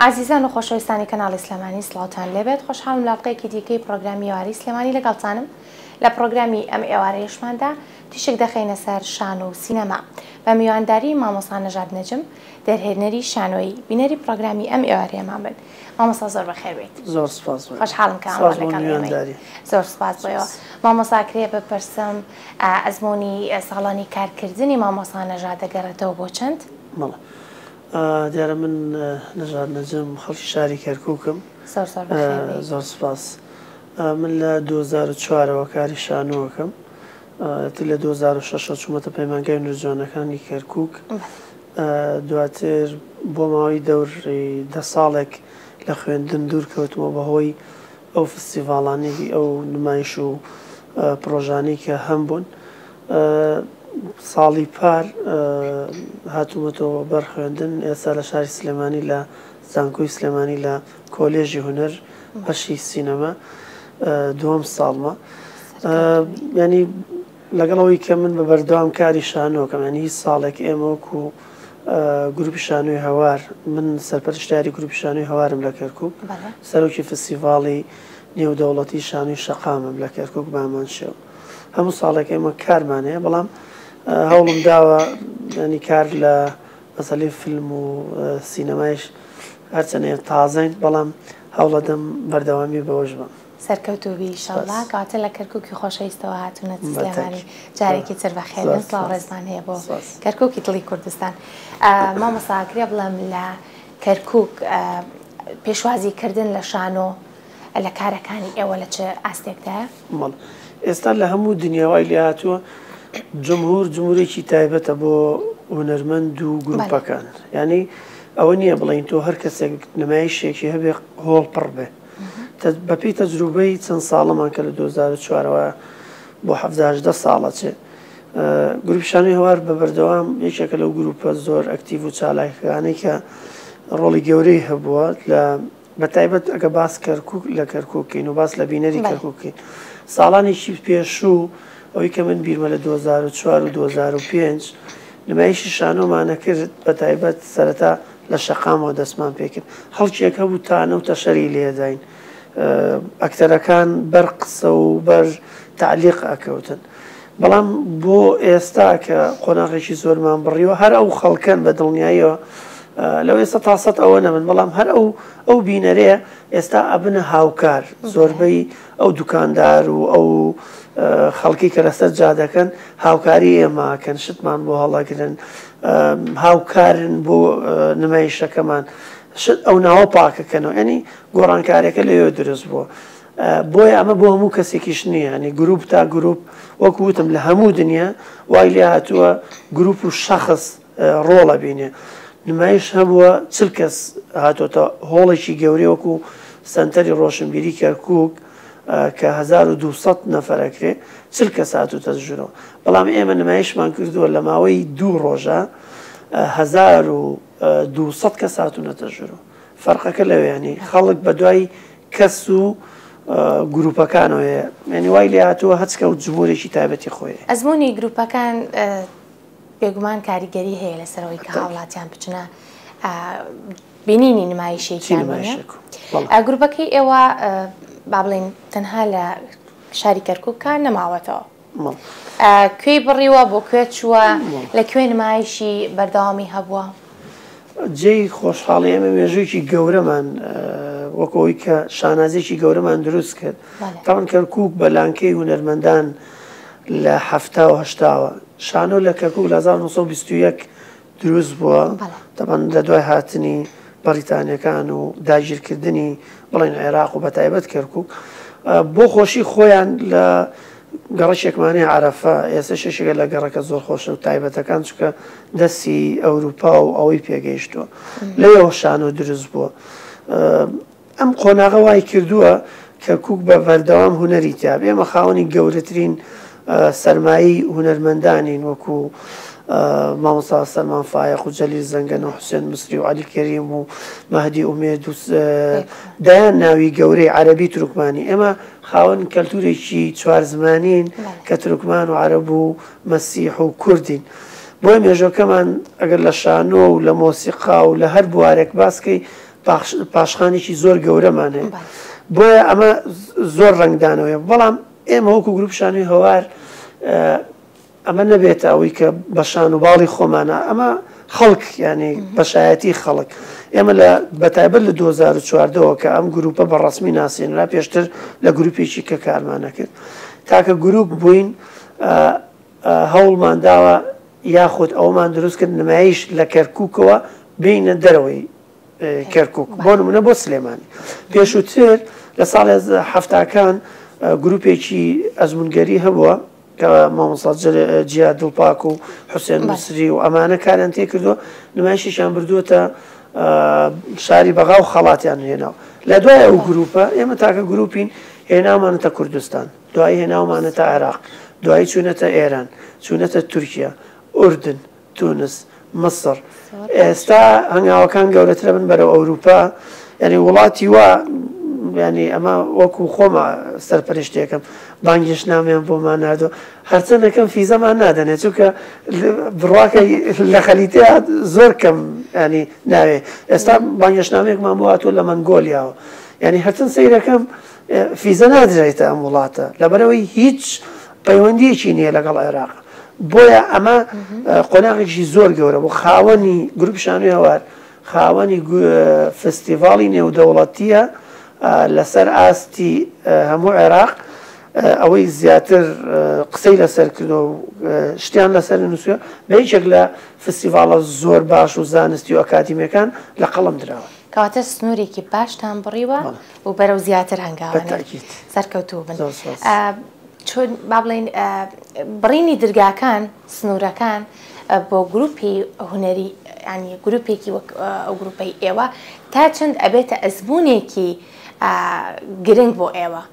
عزیزان و خۆشەویستانی کەناڵی سلێمانی سڵاوتان لێبێت خۆشحاڵم لە حەڵقەیەکی دیکەی پرۆگرامی ئێواری سلێمانی لەگەڵتانم لە پرۆگرامی ئەم ئێوارەیەشماندا تیشک دەخەینە سەر شانۆ و سینەما بە میوانداری مامۆستا نەژاد نەجم دەرهێنەری شانۆیی بینەری پرۆگرامی ئەم ئێوارەیەمان بن. مامۆستا زۆر بەخێر بێت. زۆر سپاس. خۆشحاڵم کە ئەمڕۆ زۆر سپاس بۆیەوە. مامۆستا کرێ بپرسم ئەزمموی ساڵانی کارکردنی مامۆستا نەژاد دەگەڕێتەوە بۆ چەند؟ دیارە من نەژاد نەجم خەڵکی شاری کەرکووکم. زۆر سپاس. من لە 2004ەوە کاری شانۆوەکەم. لە 2006 چوومەتە پەیمانگای نوێژوانەکانی کەرکووک. دواتر بۆ ماوەی دەوری 10 ساڵێک لە خوێندن دوور کەوتمەوە بەهۆی ئەو فستیڤاڵانی ئەو نمایش و پرۆژانەی کە هەم بوون. ساڵی پار هاتوومەتەوە بەر خوێندن. ئێستا لە شاری سلێمانی لە زانکۆی سلێمانی لە کۆلێژی هونەر بەشی سینەما دووەم ساڵمە. ینی لەگەڵەوەی کە من بە بەردەوام کاری شانۆکەم، ینی هیچ ساڵێک ئێمە وەکو گروپی شانۆی هەوار، من سەرپەرشتیاری گروپی شانۆی هەوارم لە کەرکووک، سەرۆکی فستیڤاڵی نێودەوڵەتی شانۆی شەقامم لە کەرکووک بامانشێوە. هەموو ساڵێک ئێمە کارمان هەیە، بەڵام هەوڵم داوە ینی کار لە مەسەلەی فیلم و سینەمایش هەرچەنێ تازەین، بەڵام هەوڵەدەم بەردەوامی بەوەش بم. سەرکەوتوبی ئینشاڵڵا کەواتە لە کەرکووکی خۆشەویستەوە هاتوونەتە سلێمانی. جارێکی تر بەخێربێن. سڵاو ڕێزمان هەیە بۆ کەرکووکی دڵی کوردستان. مامۆستا کرێ بڵێم لە کەرکووک پێشوازیکردن لە شانۆ لە کارەکانی ئێوە لە چه ئاستێکدایە؟ ئێستا لە هەموو دنیاوای لێ هاتووە جمهورێکی تایبەتە بۆ هونەرمەند و گروپەکان. ینی ئەوە نییە بڵین تۆ هەر کەسێک نمایشێکی هەبێ هۆڵ پڕ بێ. بەپێی تەجروبەی چەند ساڵەمان کە لە 2004ەوە بۆ 17 ساڵە چێ گروپی شانۆی هەوار بە بەردەوام یەکێکە لەو گروپە زۆر ئەکتیڤ و چالاکەکانەی کە ڕۆڵی گەورەی هەبووە لە بەتایبەت ئەگە باس کەرکووک لە کەرکووکین و باس لە بینەری کەرکووکین. ساڵانێکی پێشوو ئەوەی کە من بیرمە لە 2004 و 2005 نمایشی شانۆمانە کرد، بەتایبەت سەرەتا لە شەقامەوە دەستمان پێکرد. هەڵکێک هەبوو تانە و تەشەری لێداین. ئەکتەرەکان بەر قسە و بەر تعلیق ئەکەوتن. بەڵام بۆ ئێستا کە قۆناغێکی زۆرمان بڕیوە، هەر ئەو خەڵکەن بە دڵنیاییەوە لەو ئێستا تاسەت ئەوە نەبن، بەڵام هەر ئەو بینەرەیە ئێستا ئەبنە هاوکار. زۆربەی ئەو دوکاندار و ئەو خەڵکی کە لەسەر جادەکەن هاوکاری ئێماکەن، شتمان بۆ هەڵەگرن، هاوکارن بۆ نمایشەکەمان، شت ئەو ناوە پاکەکەنەوە. ینی گۆڕانکاریەکە لەوێ دروست بووە. بۆیە ئەمە بۆ هەموو کەسێکیش نییە، ینی گروپ تا گروپ وەکو وتم لە هەموو دنیا وای لێ هاتووە گروپ و شەخص ڕۆڵە بینێ. نمایش هەبووە 40 کەس هاتۆتە هۆڵێکی گەورەی وەکو سەنتەری ڕۆشنبیری کەرکووک کە 1200 نەفەرەکرێ 40 کەس هاتوتە ژوورەوە. بەڵام ئێمە نمایشمان کردووە لە ماوەی 2 ڕۆژە 1200 کەس هاتوونەتە ژوورەوە. فەرقەکە لەوێ، ینی خەڵک بە دوای کەس و گروپەکانەوە، ینی وای لێ هاتووە هەچکە و جمهورێکی تایبەتی خۆیە. ئەزمموی گروپەکان بێگومان کاریگەری هەیە لەسەرەوەی کە هاوڵاتیان بچنە بینینی نمایشێکیان وایە. گروپەکەی ئێوە با بڵێن تەنها لە شاری کەرکووکان نەماوەتەوە، کوێی بڕیوە بۆ کوێ چووە، لەکوێ نمایشی بەردەوامی هەبووە؟ جێی خۆشحاڵی ئێمە مێژوویکی گەورەمان وەکەوەی کە شانازێکی گەورەمان دروست کرد. تاوان کەرکووک بە لانکەی هونەرمەندان لە 1970ەوە شانۆ لە کەرکووک لە 1921 دروست بووە. تاوان لە دوای هاتنی بەریتانیەکان و داگیرکردنی بڵێن عێراق و بەتایبەت کەرکووک بۆ خۆشی خۆیان لە گەڕەشێکمانەی عەرەفە ئێستا شەشێکە لە گەڕەکە زۆر خۆشە و تایبەتەکان چکە دەستی ئەوروپا و ئەوەی پێگەیشتووە لەوێەوە شانۆ دروست بووە. ئەم قۆناغە وای کردووە کەرکووک بە بەردەوام هونەری تیاب. ئێمە خاوەنی گەورەترین سەرمایی هونەرمەندانین وەکو مامۆستا سەلمان فایق و جەلیل زەنگەنە و حوسێن مسری و عەلی کەریم و مەهدی ئومێد و دایان ناوی گەورەی عەرەبی تورکمانی. ئێمە خاوەن کەلتورێکی چوار زمانین کە تورکمان و عەرەب و مەسیح و کوردین. بۆیە مێژۆکەمان ئەگەر لە شانۆ و لە مۆسیقا و لە هەر بوارێک باسکەی پاشخانێکی زۆر گەورەمان هەیە بۆیە ئەمە زۆر ڕنگدانەوەی بەڵام ئێمە وەکو گروپشانی هەوار ئەمە نەبێت ئەوەی کە بەشان و باڵی خۆمانە ئەمە خەڵک ینی بەشایەتی خەڵک ئێمە لە بەتایبەت لە 2014ەوە کە ئەم گروپە بەڕەسمی ناسێنرا پێشتر لە گروپێکی کە کارمان نەکرد تاکە گروپ بووین هەوڵمان داوە یاخود ئەومان دروست کرد نمایش لە کەرکووکەوە بینە دەرەوەی کەرکووک بۆ نمونە بۆ سلێمانی پێشووتر لە ساڵی هەفتاکان گروپێکی ئەزمونگەری هەبووە کە مامۆستا جیاد دڵپاک و حوسێن مسری و ئەمانە کاریان تێ کردووە نمایشیشان بردووەتە شاری بەغا و خەڵاتیان هێناوە لە دوای ئەو گروپە ئێمە تاکە گروپین هێناومانەتە کوردستان دوای هێناومانەتە عێراق دوای چوونەتە ئێران چوونەتە تورکیا ئوردن تونس مصر ئێستا هەنگاوەکان گەورەترە بن بەرەو ئەوروپا یعنی وڵاتی وا ینی ئەمە وەکو خۆمە سەرپەرشتێکم بانگیشنامیان بۆمان نردووە هەرچەندەکەم فیزەمان نادەنێت چونکە بڕواکە لە خەلیتەیە زۆر کەم ینی ناوێ ئێستا بانگیشنامێکمان بۆ هاتووە لە مەنگۆلیاوە ینی هەرچەند سەیرەکەم فیزە نادرێتە ئەم وڵاتە لەبەرەوەی هیچ پەیوەندیەکی نییە لەگەڵ عێراق بۆیە ئەمە قۆناغێکی زۆر گەورە بۆ خاوەنی گروپشانوی هەوار خاوەنی فستیڤاڵی نێودەوڵەتیە لەسەر ئاستی هەموو عێراق ئەوەی زیاتر قسەی لەسەر کردو و شتیان لەسەر نووسە بە هیچێک لە فستیڤاڵە زۆر باش و زانستی و ئەکادیمیەکان لە قەڵم درراوە کەواتە سنوورێکی باشتان بڕیوە و بەرەو زیاتر هەنگاوە سەرکەوتوو بن چۆن با بڵێن بڕینی دەرگاکان سنوورەکان بۆ گروپی هونەری ینی گروپێکی وەک ئەو گروپەی ئێوە تا چەند ئەبێتە ئەزمونێکی گرنگ بۆ ئێوە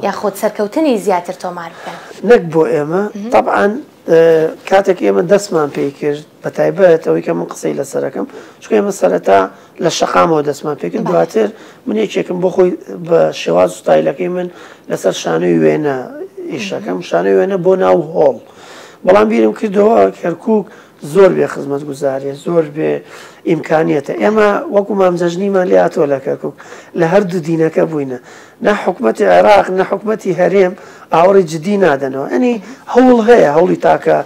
یاخۆت سەرکەوتنی زیاتر تۆمار بکەن نەک بۆ ئێمە طبعاً کاتێک ئێمە دەستمان پێی کرد بە تایبەت ئەوەی کە من قسەی لەسەرەکەم چونکە ئێمە سەرەتا لە شەقامەوە دەستمان پێ کرد دواتر من یەکێکم بۆ خۆی بە شێواز ستایلەکەی من لەسەر شانۆی وێنە ئیشەکەم شانۆی وێنە بۆ ناو هۆڵ بەڵام بیرم کردەوە کەرکووک زۆر بێ خزمەت گوزاریە زۆر بێ ئیمکانیەتە ئێمە وەکو مامجەژنیمان لێ هاتۆ لە کەرکووک لە هەردوو دینەکە بووینە نە حکومەتی عێراق نە حکومەتی هەرێم ئاوەڕی جدی نادەنەوە ئەنی هەوڵ هەیە هەوڵی تاکە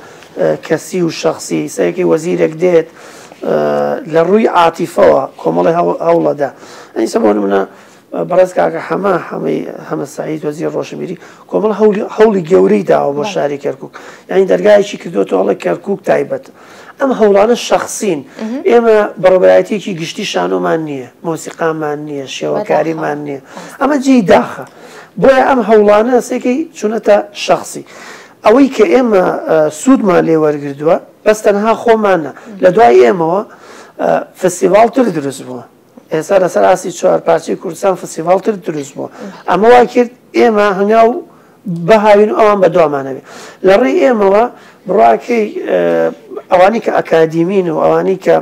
کەسی و شخصی سەیەکی وەزیرێک دێت لە ڕووی عاتیفەوە کۆمەڵی هەوڵەدا ئەنی سە بۆ نمونە بەڕێز کاکە هەمە سعید وەزیر ڕۆشنبیری کۆمەڵ هەوڵی گەورەی داوە بۆ شاری کەرکووک یعنی دەرگایەکی کردوتەوە هەڵە کەرکووک تایبەت ئەم هەوڵانە شەخسین ئێمە بەڕێوەبەرایەتێکی گشتی شانۆمان نییە مۆسیقامان نییە شێوەکاریمان نییە ئەمە جێی داخە بۆیە ئەم هەوڵانە سێکەی چونەتە شەخسی ئەوەی کە ئێمە سوودمان لێ وەرگردووە بەس تەنها خۆمانە لە دوای ئێمەوە فستیڤاڵتر دروست بووە ئێستا لەسەر ئاسی چوارپارچەی کوردستان فستیڤاڵتر دروست بووە ئەمە وا کرد ئێمە هەنگاو بەهاوین ئەوان بە دوامانەوێ لە ڕێی ئێمەوە بڕواکەی ئەوانی کە ئەکادیمین و ئەوانی کە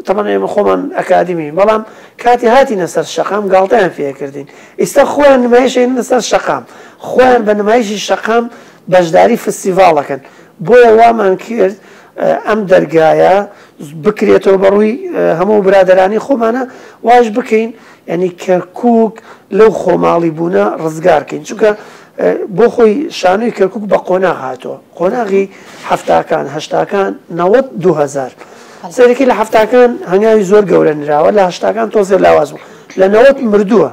تەمان ئێمە خۆمان ئەکادیمین بەڵام کاتی هاتینە سەر شەقام گاڵتەیان پێکردین ئێستا خۆیان نمایشین لەسەر شەقام خۆیان بە نمایشی شەقام بەشداری فستیڤاڵەکەن بۆیە وامان کرد ئەم دەرگایە بکرێتەوە بەڕووی هەموو برادەرانی خۆمانە واش بکەین ینی کەرکووک لەو خۆماڵی بوونە ڕزگارکەین چونکە بۆ خۆی شانۆی کەرکووک بە قۆناغ هاتووە قۆناغی هەفتاکان هەشتاکان 2000 سەرەکی لە هەفتاکان هەنگاوی زۆر گەورە نراوە لە هەشتاکان تۆزێ لاواز بوو لە 90 مردووە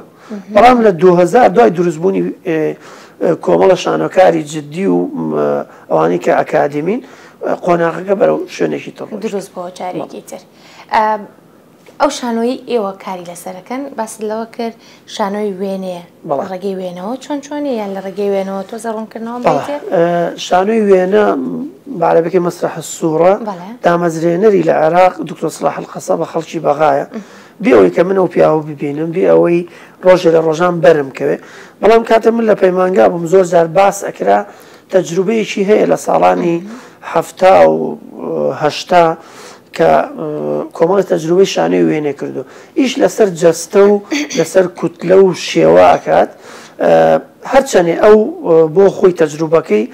بەڵام لە 2000 دوای دروستبوونی کۆمەڵە شانۆکاری جددی و ئەوانی کە ئەکادیمین قۆناغەکە بەرەو شوێنێکی تڕ دروست بۆ جارێکی تر ئەو شانۆی ئێوە کاری لەسەرەکەن باس لەوە کرد شانۆی وێنەیە ڕێگەی وێنەوە چۆن چۆنی یان لە ڕێگەی وێنەوە تۆزە ڕوونکردنەوە بێتێ شانۆی وێنە بەعەرەبیەکەی مەسرح السوورە دامەزرێنەری لە عێراق دکتۆر سلاح القەسە بە خەڵکی بەغایە بێ ئەوەی کە من ئەو پیاوە ببینم بێ ئەوەی ڕۆژێ لە ڕۆژان بەرم کەوێ بەڵام کاتە من لە پەیمانگا بووم زۆر جار باس ئەکرا تەجروبەیەکی هەیە لە ساڵانی هەفتا و هەشتا کە کۆمەڵی تەجروبەی شانۆی وێنێ کردو ئیش لەسەر جەستە و لەسەر کوتلە و شێوە ئەکات هەرچەنێ ئەو بۆ خۆی تەجروبەکەی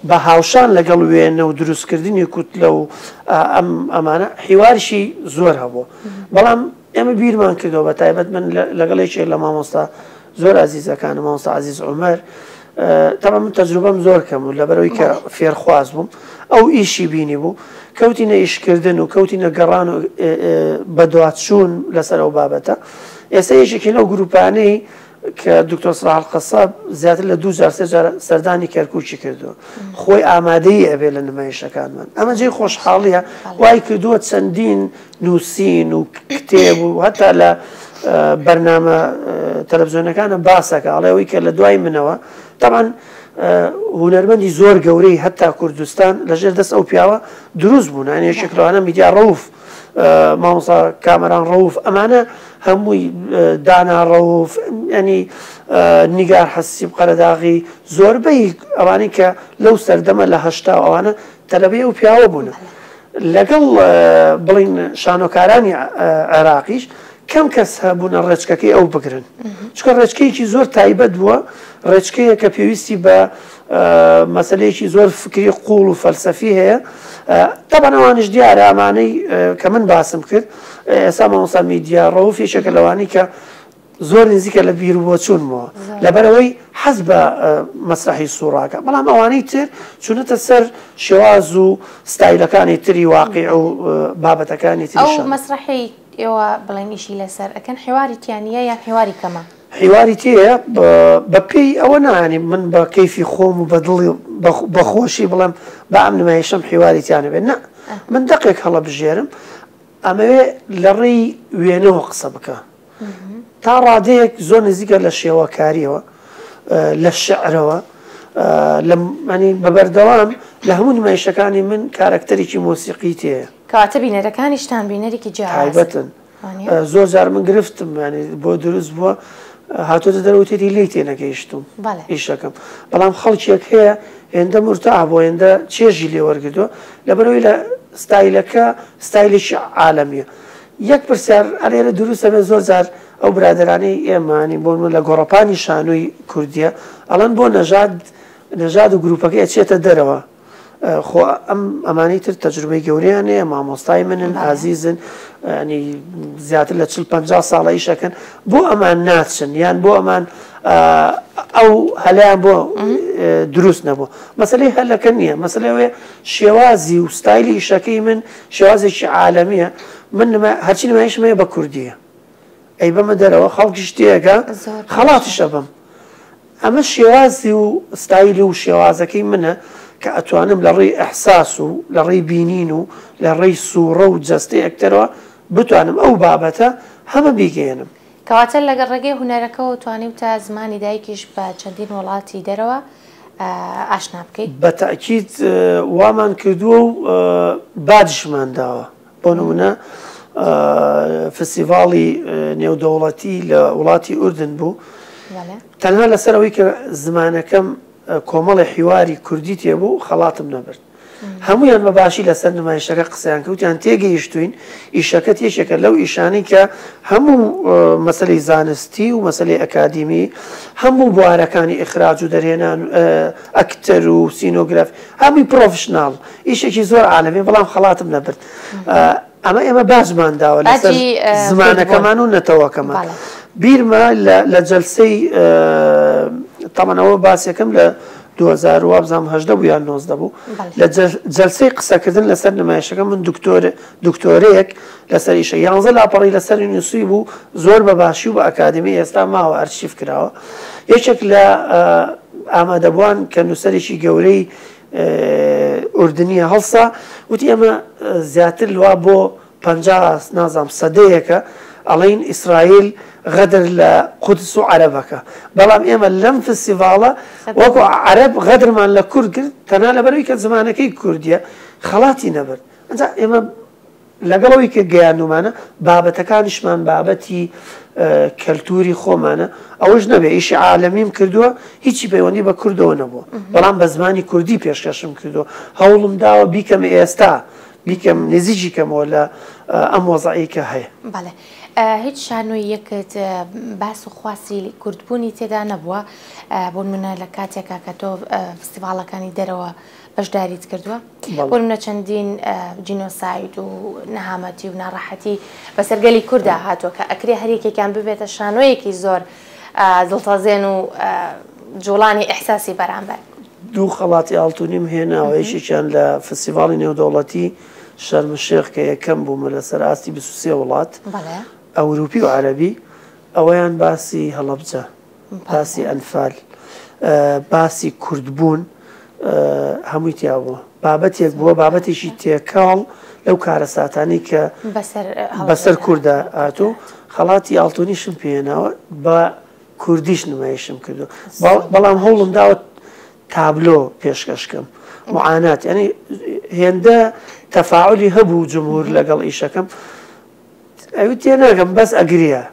بە هاوشان لەگەڵ وێنە و دروستکردنی کوتلە و ئەمانە حیواریشی زۆر هەبووە بەڵام ئێمە بیرمان کردەوە بە تایبەت من لەگەڵێکێک لە مامۆستا زۆر عزیزەکانم مامۆستا عزیز عومەر تەمام من تەجروبەم زۆر کەم و لەبەرەوەی کە فێرخواز بووم ئەو ئیشی بینی بوو کەوتینە ئیشکردن و کەوتینە گەڕان و بەدواتچوون لەسەر ئەو بابەتە ئێستا یەکێکی لەو گروپانەی کە دکتۆر سراح القەساب زیاتر لە 2003 سەردانی کەرکووکی کردووە خۆی ئامادەی ئەبێ لە نمایشەکانمان ئەمە جێی خۆشحاڵیە وای کردووە چەندین نووسین و کتێب و هەتا لە بەرنامە تەلەڤیزیۆنەکانە باسەکە ئەڵێەوەی کە لە دوای منەوە تەمان هونەرمەندی زۆر گەورەی هەتا کوردستان لەژێر دەست ئەو پیاوە دروست بوون هەنێ شکلوانە میدیا ڕەوف مامۆستا کامەران ڕەوف ئەمانە هەمووی دانا ڕەوف ینی نیگار حەسیب قەرەداغی زۆربەی ئەوانەی کە لەو سەردەمە لە هەشتا ئەوانە تەلەبەی ئەو پیاوە بوون لەگەڵ بڵین شانۆکارانی عێراقیش کەم کەس هەبوونە ڕێچکەکەی ئەو بگرن چکە ڕێچکەیەکی زۆر تایبەت بووە ڕێچکەیە کە پێویستی بە مەسلەیەکی زۆر فکری قوڵ و فەلسەفی هەیە تەبەن ئەوانش دیارە ئەمانەی کە من باسم کرد ئێستا مامۆستا میدیا ڕەوف یەکێکە لەوانی کە زۆر نزیکە لە بیر بۆ چوونمەوە لەبەرەوەی حەز بە مەسرحی سوڕاکە بەڵام ئەوانەی تر چونەتە سەر شێواز و ستایلەکانی تری واقع و بابەتەکانی تریشان ئەو مەسرحی ئێوە بڵێنیشی لەسەر ئەکەن حێواری تیانیە یان حێواری کەمە حیواری تەیە بە پێی ئەوە نانی من بە کەیفی خۆم و بەدڵی بەخۆشی بڵێم بە ئەم نمایشەم حیواری تیانە بێت نە من دەقێک هەڵە بژێرم ئەمەوێ لە ڕێی وێنەوە قسە بکە تا ڕادەیەک زۆر نزیکە لە شێوەکاریەوە لە شعرەوە لەنی بەبەردەوام لە هەموو نمایشەکانی من کارکتەرێکی مۆسیقی تەیە کەواتە بینەرەکانیشتان بینەرێکی تایبەتن زۆر جار من گرفتم بۆ دروست بووە هاتوۆتە دەرەوتێتی لی تێنەگەیشتم ئیشەکەم بەڵام خەڵکیێک هەیە هێندە مرتاح بۆ هێندە چێژی لێ وەرگتووە لەبەرەوەی لە ستایلەکە ستایلێکی عالەمیە یەک پرسیار ئەلێرە دروستە بێت زۆر جار ئەو برادرانەی ئێمانی بۆ من لە گۆڕەپانی شانووی کوردیە ئەڵەن بۆ نەژاد و گروپەکەی ئەچێتە دەرەوە خۆ ئەمانەی تر تەجروبەی گەورەیان هەیە مامۆستای منن ئازیزن ینی زیاتر لە 40-50 ساڵە ئیشەکەن بۆ ئەمان ناچن یان بۆ ئەمان ئەو هەلیان بۆ دروست نەبوو مەسلەی هەلەکە نییە مەسلەوەیە شێوازی و ستایلی ئیشەکەی من شێوازێکی عالەمیە من هەرچی نمایشمەیە بە کوردیە ئەی بەمە دەرەوە خەڵکی شتێکە خەڵاتیشە بم ئەمە شێوازی و ستایلی و شێوازەکەی منە کە ئەتوانم لە ڕێی ئەحساس و لە ڕێی بینین و لە ڕێی سوورە و جەستەی ئەکتەرەوە بتوانم ئەو بابەتە هەمە بیگەێنم کەواتە لەگەڵ ڕێگەی هونەرەکەەوە توانیت تا زمانی دایکیش بە چەندین وڵاتی دەرەوە ئاشنا بکەیت بە تاکید وامان کردووە و بادشمان داوە بۆ نمونە فستیڤاڵی نێودەوڵەتی لە وڵاتی ئوردن بوو تەنها لەسەرەوەی کە زمانەکەم کۆمەڵی حیواری کوردی تێبوو خەڵاتم نەبرد هەمویان بە باشی لەسەر نمایشەکە قسەیان کەوتیان تێگەیشتوین ئیشەکەت یەکێکە لەو ئیشانەی کە هەموو مەسلەی زانستی و مەسلەی ئەکادیمی هەموو بوارەکانی ئیخراج و دەرهێنان ئەکتەر و سینۆگراف هەمووی پرۆفشناڵ ئیشێکی زۆر عالەمی بەڵام خەڵاتم نەبرد ئەمە ئێمە باشمان داوە لەسەر زمانەکەمان و نەتەوەکەمان بیرمە لە جەلسەی تەمەنەوە باسیەکەم لە 2010 بوو یان 19 بوو لە جەلسەی قسەکردن لەسەر نمایشەکە من دکتۆرەیەک لەسەر ئیشە 11 لاپەڕی لەسەر نووسی بوو زۆر بە باشی و بە ئەکادمی ئێستا ماوە ئەرشیف کراوە یەکێک لە ئامادەبووان کە نووسەرێکی گەورەی ئوردنیە هەڵسا وتی ئەمە زیاتر لوا بۆ 50 نازام سەدەیەکە ئەڵین ئیسرائیل غەدر لە قودس و عەرەبەکە بەڵام ئێمە لەم فستیڤاڵە وەکو عەرەب غەدرمان لە کورد کرد تەنها لەبەرەوەی کە زمانەکەی کوردیە خەڵاتی نەبرد ئەنجا ئێمە لەگەڵەوەی کە گەیاندومانە بابەتەکانیشمان بابەتی کەلتوری خۆمانە ئەوەش نەبێ ئیشی عالەمیم کردووە هیچی پەیوەندی بە کوردەوە نەبووە بەڵام بە زمانی کوردی پێشکەشم کردووە هەوڵم داوە بیکەم ئێستا بیکەم نزیکی کەمەوە لە ئەم وەزعی کە هەیە هیچ شانۆی یەکت باس و خواسی کوردبوونی تێدا نەبووە بۆ منە لە کاتێکا کە تۆ فستیڤاڵەکانی دەرەوە بەشداریت کردووە وەرمە چەندین جینۆساید و نەهامەتی و ناڕەحەتی بەسەرگەلی کووردا هاتووە کە ئەکرێ هەریەکێکیان ببێتە شانۆیەکی زۆر دڵتەزێن و جوڵانی ئەحساسی بەرامبەر. دوو خەڵاتی ئاڵتونیم هێناوە یەکێکیان لە فستیڤاڵی نێودەوڵەتی شەرمشێخ کە یەکەم بوومە لەسەر ئاستی 23 وڵات ئەوروپی و عەرەبی ئەوەیان باسی هەڵەبجە باسی ئەنفال باسی کوردبوون هەمووی تیا بووە بابەتێک بووە بابەتێکی تێکاڵ لەو کارە ساتانی کە بەسەر کووردا هاتوو خەڵاتی ئاڵتونیشم پێێناوە بە کوردیش نمایشم کردو بەڵام هەوڵم داوە تابلۆ پێشکەشکەم معانات ینی هێندە تەفاعلی هەبوو جمهور لەگەڵ ئیشەکەم ئەوی تێناگەم بەس ئەگریا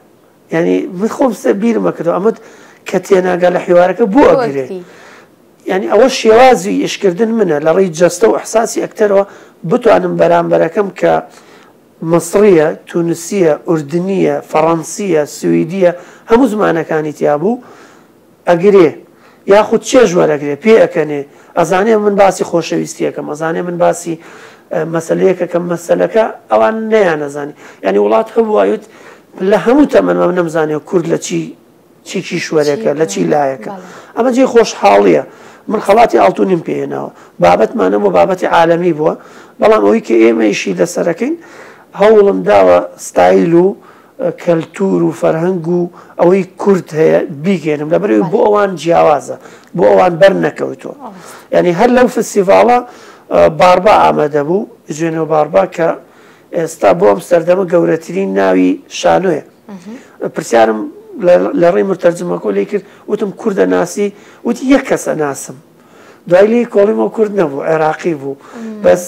ینی من خۆم بیرمە کردو ئەمەد کە تێناگە لە حیوارەکە بۆ ئەگرێ ینی ئەوە شێوازی ئیشکردن منە لە ڕێی جەستە و ئەحساسی ئەکتەرەوە بتوانم بەرامبەرەکەم کە مەسریە تونوسیە ئوردنیە فەڕەنسیە سویدیە هەموو زمانەکانی تیا بوو ئەگرێ یاخود چێژ وەرەگرێ پێ ئەەکەنێ ئەزانێ من باسی خۆشەویستیەکەم ئەزانێ من باسی مەسلەیەکە کەم مەسەلەکە ئەوان نەیان نەزانی ینی وڵات هەبووایت لە هەموو تەمەنمە نەمزانێ کورد لە چی شوەرێکە لە چی لایەکە ئەمە جێ خۆشحاڵیە من خەڵاتی ئاڵتونیم پێێناوە بابەتمانە بۆ بابەتی عالەمی بووە بەڵام ئەوەی کە ئێمەیشی لەسەرەکەین هەوڵم داوە ستایل و کەلتور و فەرهەنگ و ئەوەی کورد هەیە بیگەێنم لەبەرەوەی بۆ ئەوان جیاوازە بۆ ئەوان بەر نەکەوتووە ینی هەر لەو فستیڤاڵە باربا ئامادە بوو ژێنەوە باربا کە ئێستا بۆ ئەم سەردەمە گەورەترین ناوی شانۆیە پرسیارم لە ڕێی مرتەرجمەکۆ لێ کرد وتم کوردە ناسی وتی یەک کەسە ناسم دوای لێ کۆڵیمەوە کورد نەبوو عێراقی بوو بەس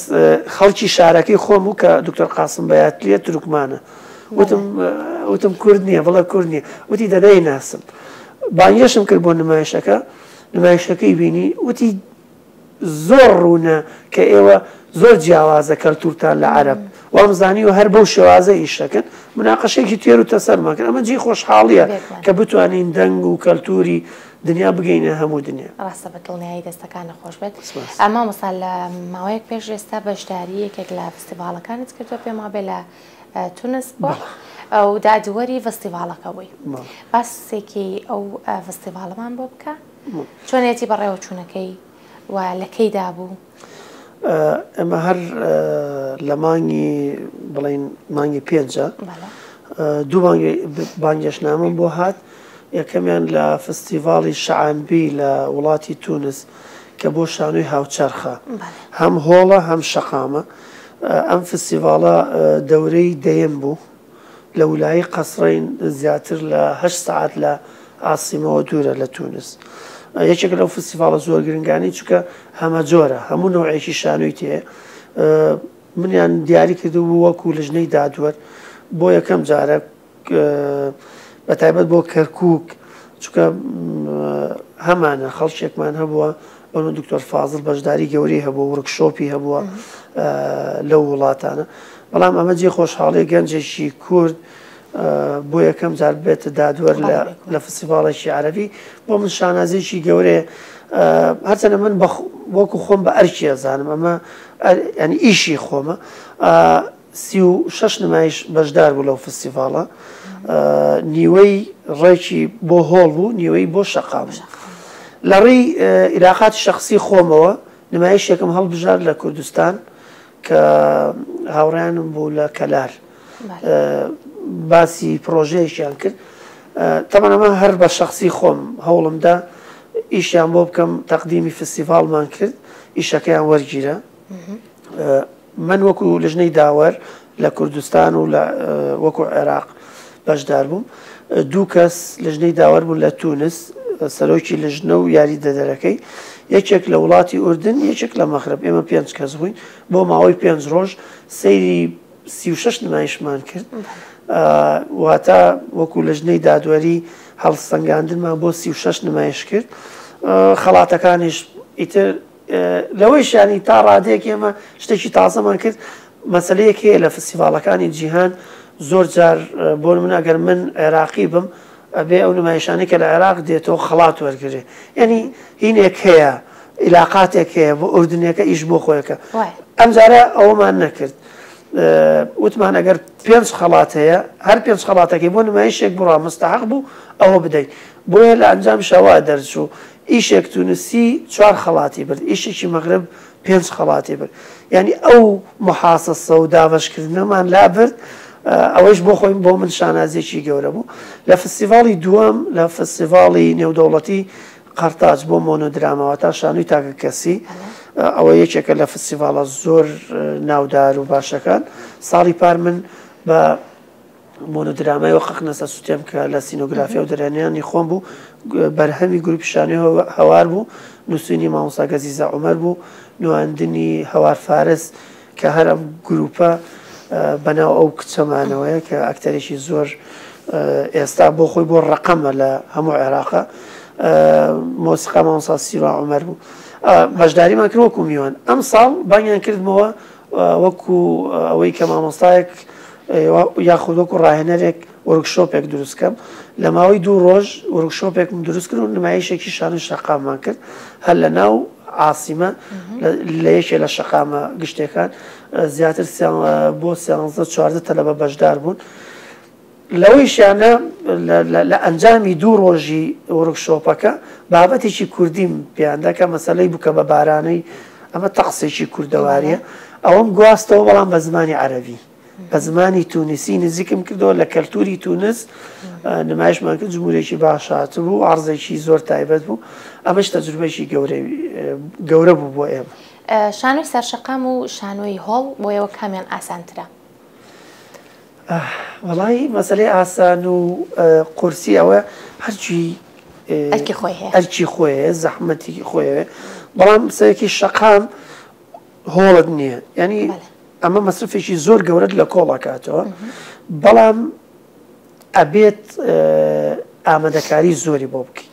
خەڵکی شارەکەی خۆم بوو کە دکتۆر قاسم بەیاتلیە تورکمانە وتم کورد نییە بڵێ کورد نییە وتی دەدای ناسم بانگێشم کرد بۆ نمایشەکەی بینی وتی زۆر ڕوونە کە ئێوە زۆر جیاوازە کەلتورتان لە عەرەب وامزانی و هەر بەو شێوازە ئیشەکەن مناقەشێکی توێر و تەسەرماکەن ئەمە جێی خۆشحاڵیە کە بتوانین دەنگ و کەلتوری دنیا بگەینە هەموو دنیا ڕاستە بە دڵنیایی دەستەکانە خۆش بێت ئەمە مەسال لە ماوەیەک پێش ئێستا بەشداری یەکێک لە فستیڤاڵەکانت کردووە پێم وابێ لە تونس بۆ ئەو دادوەری فستیڤاڵەکە بووی باسێکی ئەو فستیڤاڵەمان بۆ بکە چۆنێتی بەڕێوە چوونەکەی و لەکەیدا بوو ئەمە هەر لە مانگی بڵین مانگی پێنجە دوو بانگێشنامەم بۆ هات یەکەمیان لە فستیڤاڵی شەعانبی لە وڵاتی تونس کە بۆ شانۆی هاوچەرخە هەم هۆڵە هەم شەقامە ئەم فستیڤاڵە دەورەی دەیەم بوو لە ویلایی قەسڕین زیاتر لە 8 ساعت لە ئاسیمەوە دوورە لە تونس یەکێک لەو فستیڤاڵە زۆر گرنگانی چونکە هەمە جۆرە هەموو نەوعێکی شانۆی تێ منیان دیاری کردو وەکو لەژنەی دادوەر بۆ یەکەم جارە بەتایبەت بۆ کەرکووک چونکە هەمانە خەڵکێکمان هەبووە بەڵام دکتۆر فازڵ بەشداری گەورەی هەبووە وەرکشۆپی هەبووە لەو وڵاتانە بەڵام ئەمە جێ خۆشحاڵی گەنجێکی کورد بۆ یەکەم جار بێتە دادوەر لە فستیڤاڵێکی عەرەبی بۆ من شانازێکی گەورەیە هەرچەندە من وەکو خۆم بە ئەرکی ئەزانم ئەمە ینی ئیشی خۆمە 36 نمایش بەشدار بوو لەو فستیڤاڵە نیوەی ڕێکی بۆ هۆڵ بوو نیوەی بۆ شەقام لە ڕێی عیلاقاتی شەخسی خۆمەوە نمایشێکم هەڵبژار لە کوردستان کە هاوڕیانم بوو لە کەلار باسی پرۆژەیەکیان کرد تەمان ئەمە هەر بە شەخسی خۆم هەوڵمدا ئیشیان بۆ بکەم تەقدیمی فستیڤاڵمان کرد ئیشەکەیان وەرگیرە من وەکو لەژنەی داوەر لە کوردستان و وەکو عێراق بەشدار بووم دوو کەس لەژنەی داوەر بوون لە تونس سەرۆکی لەژنە و یاری دەدەرەکەی یەکێک لە وڵاتی ئوردن یەکێک لە مەغرب ئێمە 5 کەس بووین بۆ ماوەی 5 ڕۆژ سەیری 36 نمایشمان کرد واتە وەکو لەژنەی دادوەری هەڵسەنگاندنمان بۆ 36 نمایش کرد خەڵاتەکانیش ئیتر لەوەیشانی تا ڕادەیەک ئێمە شتێکی تازەمان کرد مەسەلەیەک هەیە لە فستیڤاڵەکانی جیهان زۆر جار بۆ من ئەگەر من عێراقی بم ئەبێ ئەو نمایشانەی کە لە عێراق دێتەوە خەڵات وەرگێ یعنی هینێک هەیە علاقاتێک هەیە بۆ ئوردنیەکە ئیش بۆ خۆیەکە ئەم جارە ئەوەمان نەکرد وتمان ئەگەر 5 خەڵات هەیە هەر 5 خەڵاتەکەی بۆ نمایشێک بڕا مستحق بوو ئەوە بدەیت بۆیە لە ئەنجام شەوا دەرچوو ئیشێک تونسی 4 خەڵاتی برد ئیشێکی مەغرب 5 خەڵاتی برد یعنی ئەو محاسسە و دابەشکردنەمان لا برد ئەوەش بۆ خۆی بۆ من شانازێکی گەورە بوو لە فستیڤاڵی دووەم لە فستیڤاڵی نێودەوڵەتی قەرتاج بۆ مۆنۆدرامەوە تا شانووی تاکە کەسی ئەوە یەکێکە لە فستیڤاڵە زۆر ناودار و باشەکان ساڵی پار من بە مۆنۆدرامای و قەقنەسە سوتێم کە لە سینۆگرافیا و دەرێنیانی خۆم بوو بەرهەمی گروپی شانۆی هەوار بوو نووسینی مامۆستا گەزیزە عومەر بوو نواندنی هەوار فارس کە هەر ئەم گروپە بەناو ئەو کچەمانەوەیە کە ئەکتەرێکی زۆر ئێستا بۆ خۆی بۆ ڕقەمە لە هەموو عێراقا مۆسیقا مامۆستا سیروان عومەر بوو بەشداریمان کرد وەکو میوان ئەم ساڵ بانگیان کردمەوە وەکو ئەوەی کە مامۆستایەک یاخود وەکو ڕاهێنەرێک وەرکشۆپێک دروست بکەم لە ماوەی 2 ڕۆژ وەرکشۆپێکم دروست کرد و نمایشێکی شانۆی شەقامان کرد هەر لە ناو عاسیمە لە یەکێ لە شەقامە گشتەکان زیاتر بۆ 14 تەلەبە بەشدار بوون لەوەیشیانە لە ئەنجامی 2 ڕۆژی وەرکشۆپەکە بابەتێکی کوردیم پێیاندا کە مەسەلەی بووکە بە بارانەی ئەمە تەقسێکی کوردەواریە ئەوەم گواستەوە بەڵام بە زمانی عەرەبی بە زمانی تونسی نزیکم کردەوە لە کەلتوری تونس نمایشمان کرد جمهورێکی باشات بوو عەرزێکی زۆر تایبەت بوو ئەمەش تەجروبەیەکی گەورە بوو بۆ ئێمە شانۆی سەرشەقام و شانۆی هۆڵ بۆیەوە کامیان ئاسانترە وەڵی مەسەلەی ئاسان و قورسی ئەوە هەرچی ئەرکی خۆیە زەحمەتی خۆیەوێ بەڵام سەرەکی شەقام هۆڵت نییە ینی ئەمە مەسرفێکی زۆر گەورەت لە کۆڵەکاتەوە بەڵام ئەبێت ئامادەکاری زۆری بۆ بکەیت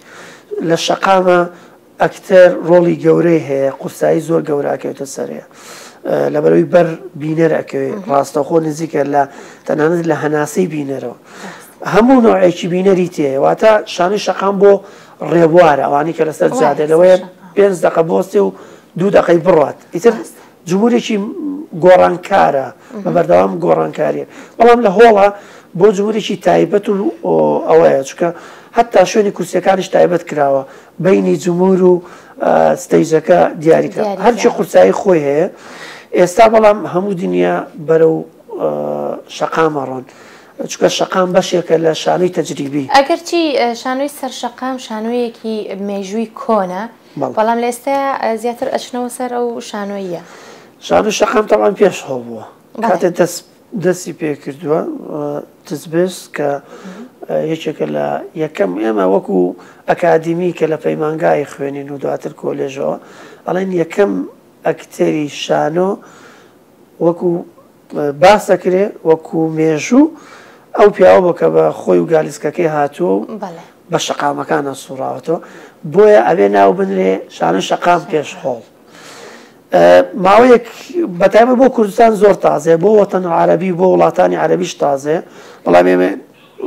لە شەقامە ئەکتەر ڕۆڵی گەورەی هەیە قورسایی زۆر گەورەکەوێتە سەرەیە لەبەرەوەی بەر بینەر ئەکەوێت ڕاستەخۆ نزیکە لە تەنانەت لە هەناسەی بینەرەوە هەموو نوعێکی بینەری تێ واتە شانۆی شەقام بۆ ڕێبوارە ئەوانی کە لەسەر جادە لەوەیە 5 دقە بۆستێ و 2 دقەی بڕات ئیتر جمهورێکی گۆڕانکارە بە بەردەوام گۆڕانکاریە بەڵام لە هۆڵە بۆ جمهورێکی تایبەت و ئەوەیە چکە حتا شوێنی کورسیەکانش تایبەت کراوە بینی جمهور و ستەیجەکە دیاریکرا هەرچی قورسایی خۆی هەیە ئێستا بەڵام هەموو دنیا بەرەو شەقامە ڕۆن چکە شەقام بەشێکە لە شانۆی تەجریبی ئەگەرچی شانۆی سەرشەقام شانۆیەکی مێژووی کۆنە بەڵام لە ئێستا زیاتر ئەچنەوە سەر ئەو شانۆیە شانۆی شەقام تەمان پێش هەڵ بووە کاتێ دەستی پێ کردووە تزبست کە یەکێکە لە یەکەم ئێمە وەکو ئەکادیمی کە لە پەیمانگای خوێنین و دواتر کۆلێژەوە ئەڵێن یەکەم ئەکتەری شانۆ وەکو باسەکرێ وەکو مێژوو ئەو پیاوە بۆ کە بە خۆی و گالیسکەکەی هاتووە و بە شەقامەکانە سوڕاوەتەوە بۆیە ئەبێ ناو بنرێ شانۆی شەقام پێش هۆڵ ماوەیەک بەتایبەت بۆ کوردستان زۆر تازەیە بۆ وەتەن عەرەبی بۆ وڵاتانی عەرەبیش تازەیە بەڵام ئێمە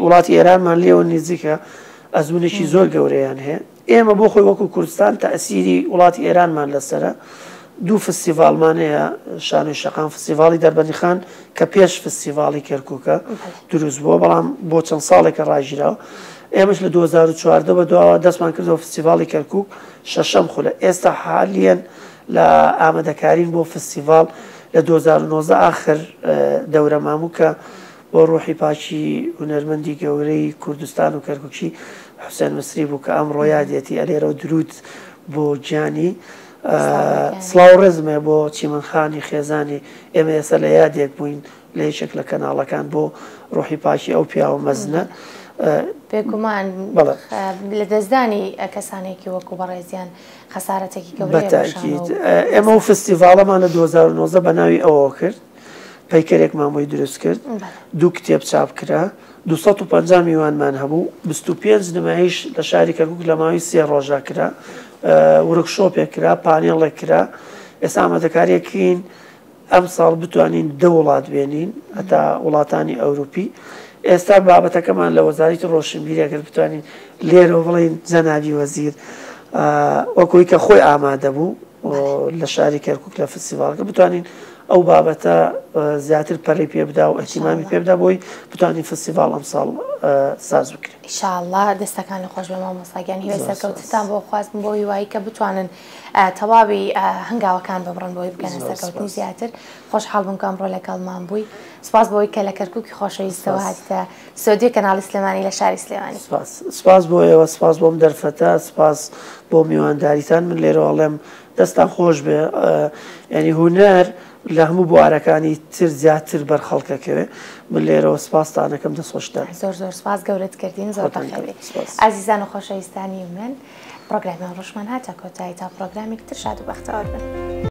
وڵاتی ئێرانمان لێوە نزیکە ئەزمونێکی زۆر گەورەیان هەیە ئێمە بۆ خۆی وەکو کوردستان تەئسیری وڵاتی ئێرانمان لەسرە 2 فستیڤاڵمان هەیە شانۆی شەقام فستیڤاڵی دەربەندیخان کە پێش فستیڤاڵی کەرکووکە دروست بووە بەڵام بۆ چەند ساڵێکە ڕاژیراوە ئێمەش لە 2014 بە دواوە دەستمان کردەوە فستیڤاڵی کەرکووک شەشەم خولە ئێستا حالیەن لە ئامادەکارین بۆ فستیڤاڵ لە 2019 آخر دەورە ماموو کە بۆ ڕۆحی پاچی هونەرمەندی گەورەی کوردستان و کەرکووکی حوسێن مسری بوو کە ئەم ڕۆیادێتی ئەلێرە درود بۆ گیانی سڵاو ڕێزمێ بۆ چیمەنخانی خێزانی ئێمە ئێستا لە یادێک بووین لە یەکێک لە کەناڵەکان بۆ ڕۆحی پاچی ئەو پیاوە مەزنە بێگومان لە دەستدانی کەسانێکی وەکو بەڕێزیان خەسارەتێکی گەورەیە ئێمە و فستیڤاڵەمان لە 2019 بە ناوی ئەوە کرد پەیکەرێک مامۆی دروست کرد 2 کتێب چاپ کرا 250 میوانمان هەبوو 25 نمایش لە شاری کەرکووک لە ماوەی 3 ڕۆژە کرا وەرکشۆپێک کرا پانێڵێک کرا ئێستا ئامادەکاریەکەین ئەم ساڵ بتوانین 2 وڵات بێنین هەتا وڵاتانی ئەوروپی ئێستا بابەتەکەمان لە وەزارەتی ڕۆشنبیری ئەگەر بتوانین لێرە بڵین جەنابی وەزیر وەکوی کە خۆی ئامادە بوو لە شاری کەرکووک لە فستیڤالەکە بتوانین ئەو بابەتە زیاتر پەلەی پێ بدا و ئەحتیمامی پێ بدا بۆی بتوانین فستیڤال ئەمساڵ ساز بکرێن. ئینشاءڵڵا دەستەکان لە خۆش بێ مامۆستاگیان هیوای سەرکەوتتان بۆ خوازم بۆ هیوایی کە بتوانن تەواوی هەنگاوەکان ببڕن بۆی بگەنە سەرکەوتنی زیاتر. خۆشحاڵ بووم کە ئەمڕۆ لەگەڵمان بووی. سپاس بۆی کە لە کەرکووکی خۆشەویستەوە هاتیتە سۆدیۆ کەناڵی سلێمانی لە شاری سلێمانی. سپاس بۆ ئێوە، سپاس بۆم دەرفەتە، سپاس بۆ میوانداریتان. من لێرە ئەڵێم دەستان خۆش بێ، ینی هونەر لە هەموو بوارەکانی تر زیاتر بەرخەڵکەکەوێ. من لێرەوە سپاسدانەکەم دەستخۆشتان. زۆر زۆر سپاس گەورەت کردین، زۆر بەخێربێ. ئازیزان و خۆشەویستانی من، پرۆگرامی ڕۆژمان هاتە کۆتایی تا پرۆگرامی تر شاد و بەختەوەر بن.